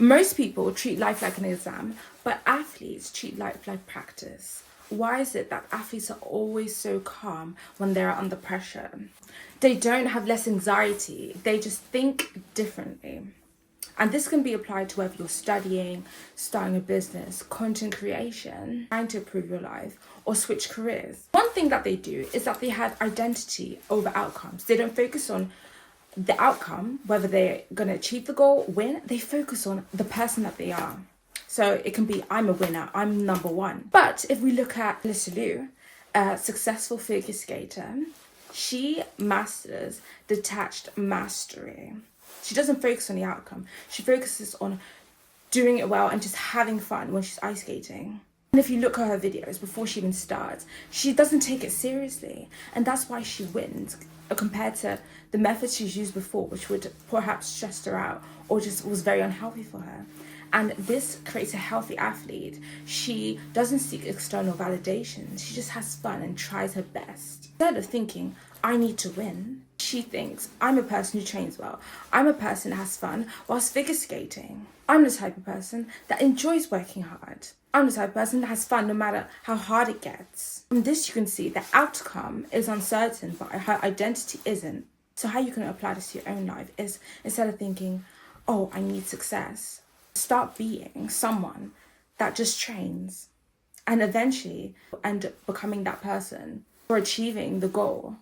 Most people treat life like an exam, but athletes treat life like practice. Why is it that athletes are always so calm when they're under pressure? They don't have less anxiety, they just think differently. And this can be applied to whether you're studying, starting a business, content creation, trying to improve your life, or switch careers. One thing that they do is that they have identity over outcomes. They don't focus on the outcome, whether they're going to achieve the goal, win. They focus on the person that they are. So it can be, I'm a winner, I'm number one. But if we look at Alysa, a successful figure skater, she masters detached mastery. She doesn't focus on the outcome. She focuses on doing it well and just having fun when she's ice skating. And if you look at her videos before she even starts, she doesn't take it seriously. And that's why she wins compared to the methods she's used before, which would perhaps stress her out or just was very unhealthy for her. And this creates a healthy athlete. She doesn't seek external validation. She just has fun and tries her best. Instead of thinking, I need to win, she thinks, I'm a person who trains well. I'm a person that has fun whilst figure skating. I'm the type of person that enjoys working hard. I'm the type of person that has fun no matter how hard it gets. From this you can see the outcome is uncertain, but her identity isn't. So how you can apply this to your own life is, instead of thinking, oh, I need success, start being someone that just trains and eventually end up becoming that person or achieving the goal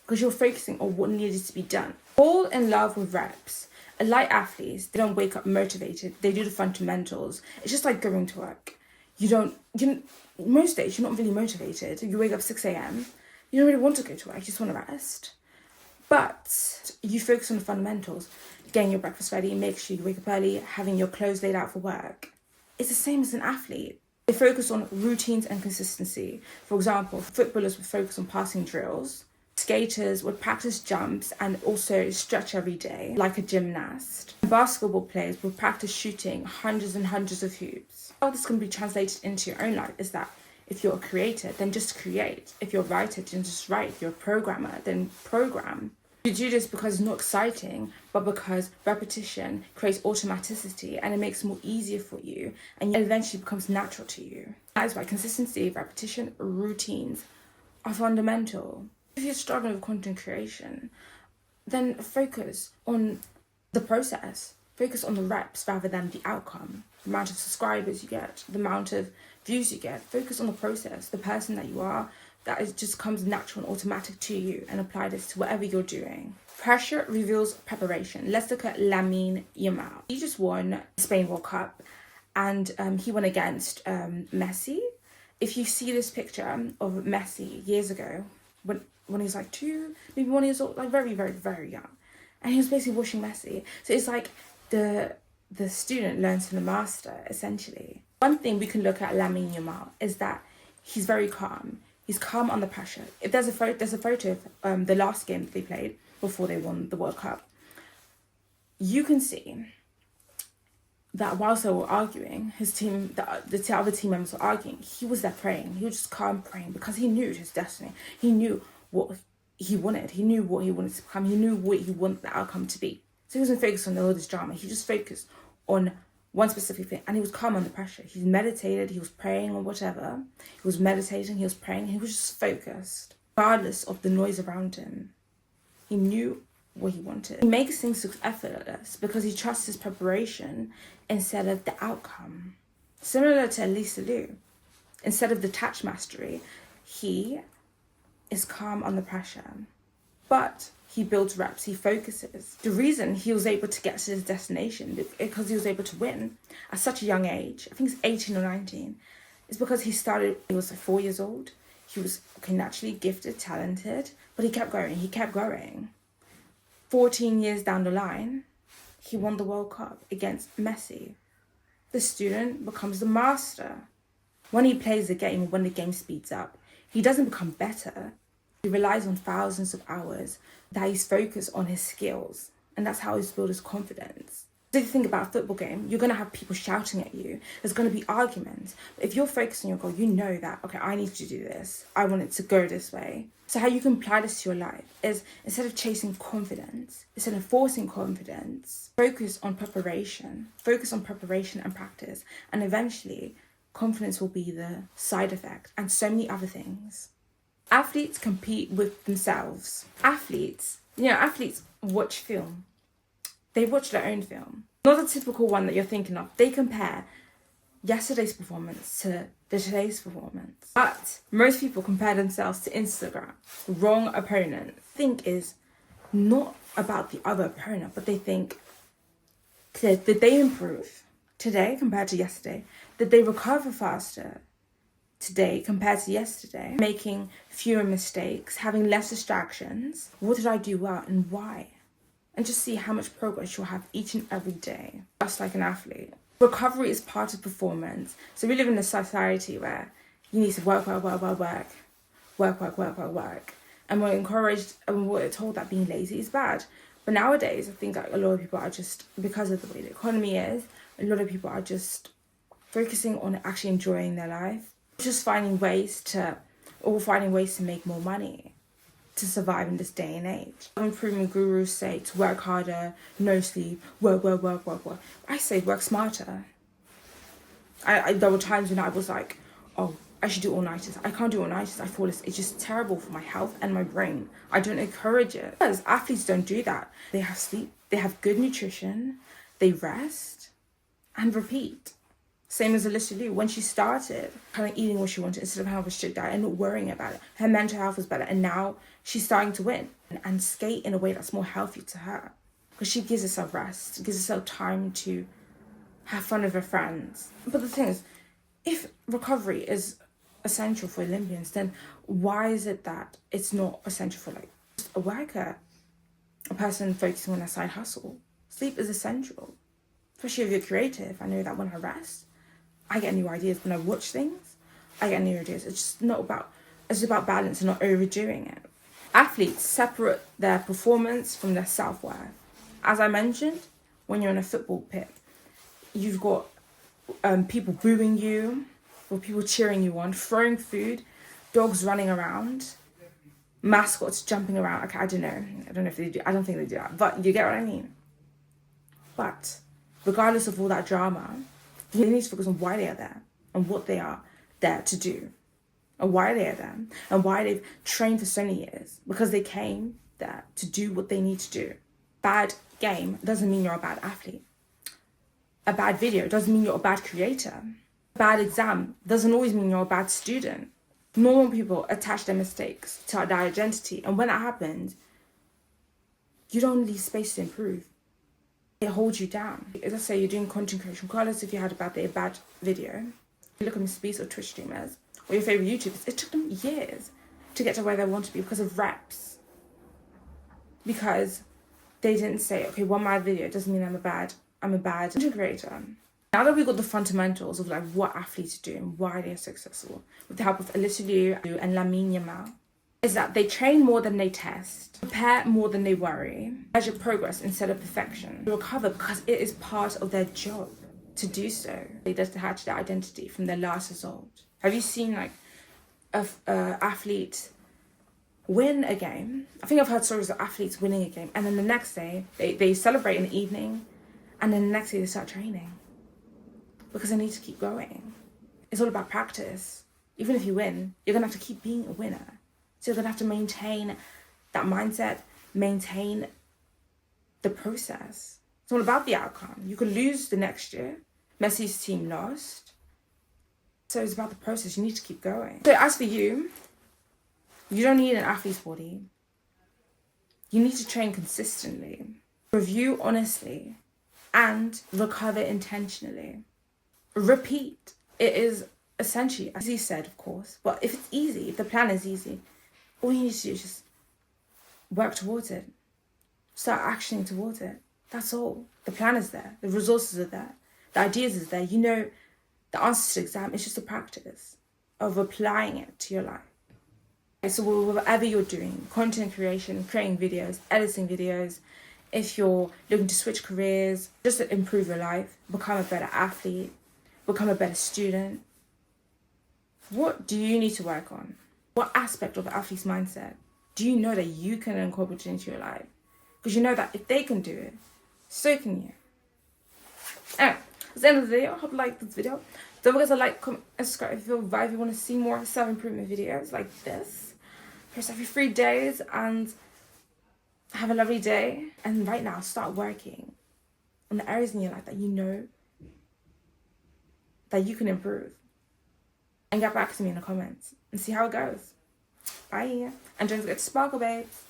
because you're focusing on what needed to be done. Fall in love with reps. Elite athletes, they don't wake up motivated. They do the fundamentals. It's just like going to work. Most days you're not really motivated. You wake up 6 a.m. You don't really want to go to work. You just want to rest. But you focus on the fundamentals, getting your breakfast ready, make sure you wake up early, having your clothes laid out for work. It's the same as an athlete. They focus on routines and consistency. For example, footballers would focus on passing drills. Skaters would practice jumps and also stretch every day, like a gymnast. Basketball players would practice shooting hundreds and hundreds of hoops. How this can be translated into your own life is that if you're a creator, then just create. If you're a writer, then just write. If you're a programmer, then program. You do this because it's not exciting, but because repetition creates automaticity and it makes it more easier for you and it eventually becomes natural to you. That is why consistency, repetition, routines are fundamental. If you're struggling with content creation, then focus on the process. Focus on the reps rather than the outcome. The amount of subscribers you get, the amount of views you get. Focus on the process, the person that you are, that it just comes natural and automatic to you, and apply this to whatever you're doing. Pressure reveals preparation. Let's look at Lamine Yamal. He just won the Spain World Cup and he won against Messi. If you see this picture of Messi years ago, when he was like 2, maybe 1 year old, like very, very, very young. And he was basically watching Messi. So it's like the student learns from the master, essentially. One thing we can look at Lamine Yamal is that he's very calm. He's calm under pressure. If there's a photo of the last game that they played before they won the World Cup, you can see that whilst they were arguing, his team, the other team members were arguing, he was there praying. He was just calm praying because he knew his destiny. He knew what he wanted. He knew what he wanted to become. He knew what he wanted the outcome to be. So he wasn't focused on all this drama. He just focused on one specific thing, and he was calm under pressure. He meditated, he was praying or whatever. He was meditating, he was praying, he was just focused, regardless of the noise around him. He knew what he wanted. He makes things look effortless because he trusts his preparation instead of the outcome. Similar to Alysa, instead of detached mastery, he is calm under pressure. But he builds reps, he focuses. The reason he was able to get to his destination, because he was able to win at such a young age, I think it's 18 or 19, is because he was like 4 years old. He was naturally gifted, talented, but he kept going. 14 years down the line, he won the World Cup against Messi. The student becomes the master. When he plays the game, when the game speeds up, he doesn't become better. He relies on thousands of hours that he's focused on his skills. And that's how he's built his confidence. So if you think about a football game, you're going to have people shouting at you. There's going to be arguments. But if you're focused on your goal, you know that, okay, I need to do this. I want it to go this way. So how you can apply this to your life is, instead of chasing confidence, instead of forcing confidence, focus on preparation and practice. And eventually, confidence will be the side effect, and so many other things. Athletes compete with themselves. Athletes watch film. They watch their own film. Not the typical one that you're thinking of. They compare yesterday's performance to today's performance. But most people compare themselves to Instagram. Wrong opponent. Think is not about the other opponent, but they think, did they improve today compared to yesterday? Did they recover faster today compared to yesterday? Making fewer mistakes, having less distractions. What did I do well and why? And just see how much progress you'll have each and every day, just like an athlete. Recovery is part of performance. So we live in a society where you need to work. And we're encouraged and we're told that being lazy is bad. But nowadays, I think that a lot of people are just, because of the way the economy is, a lot of people are just focusing on actually enjoying their life. Just finding ways to make more money to survive in this day and age. Improvement gurus say to work harder, no sleep, work. I say work smarter. There were times when I was like, oh, I should do all-nighters. I can't do all-nighters. I fall asleep. It's just terrible for my health and my brain. I don't encourage it. Because athletes don't do that. They have sleep, they have good nutrition, they rest, and repeat. Same as Alysa, when she started kind of eating what she wanted instead of having a strict diet and not worrying about it. Her mental health was better, and now she's starting to win and skate in a way that's more healthy to her. Because she gives herself rest, gives herself time to have fun with her friends. But the thing is, if recovery is essential for Olympians, then why is it that it's not essential for like a worker, a person focusing on a side hustle? Sleep is essential, especially if you're creative. I know that when I rest, I get new ideas. When I watch things, I get new ideas. It's about balance and not overdoing it. Athletes separate their performance from their self-worth. As I mentioned, when you're in a football pit, you've got people booing you, or people cheering you on, throwing food, dogs running around, mascots jumping around. Okay, I don't know if they do. I don't think they do that, but you get what I mean. But regardless of all that drama, you need to focus on why they are there and what they are there to do, and why they are there and why they've trained for so many years, because they came there to do what they need to do. Bad game doesn't mean you're a bad athlete. A bad video doesn't mean you're a bad creator. A bad exam doesn't always mean you're a bad student. Normal people attach their mistakes to their identity, and when that happens, you don't leave space to improve. It holds you down. Let's say you're doing content creation, regardless if you had a bad day, a bad video. You look at Mr. Beast or Twitch streamers or your favorite YouTubers, it took them years to get to where they want to be because of reps. Because they didn't say, okay, one bad video doesn't mean I'm a bad content creator. Now that we've got the fundamentals of like what athletes do and why they're successful, with the help of Alysa and Lamine Yamal, is that they train more than they test, prepare more than they worry, measure progress instead of perfection, recover because it is part of their job to do so. They just detach their identity from their last result. Have you seen like a athlete win a game? I think I've heard stories of athletes winning a game, and then the next day they celebrate in the evening, and then the next day they start training because they need to keep going. It's all about practice. Even if you win, you're gonna have to keep being a winner. So you're going to have to maintain that mindset, maintain the process. It's all about the outcome. You could lose the next year. Messi's team lost. So it's about the process. You need to keep going. So as for you, you don't need an athlete's body. You need to train consistently, review honestly, and recover intentionally. Repeat. It is essentially, as he said, of course, but if it's easy, if the plan is easy, all you need to do is just work towards it. Start actioning towards it. That's all. The plan is there. The resources are there. The ideas is there. You know the answers to the exam. It's just a practice of applying it to your life. So whatever you're doing, content creation, creating videos, editing videos, if you're looking to switch careers, just to improve your life, become a better athlete, become a better student, what do you need to work on? What aspect of the athlete's mindset do you know that you can incorporate it into your life? Because you know that if they can do it, so can you. Anyway, that's the end of the video. I hope you liked this video. Don't forget to like, comment, and subscribe if you feel vibe. If you want to see more self-improvement videos like this. Post every 3 days, and have a lovely day. And right now, start working on the areas in your life that you know that you can improve. And get back to me in the comments and see how it goes. Bye. And don't forget to sparkle, babes.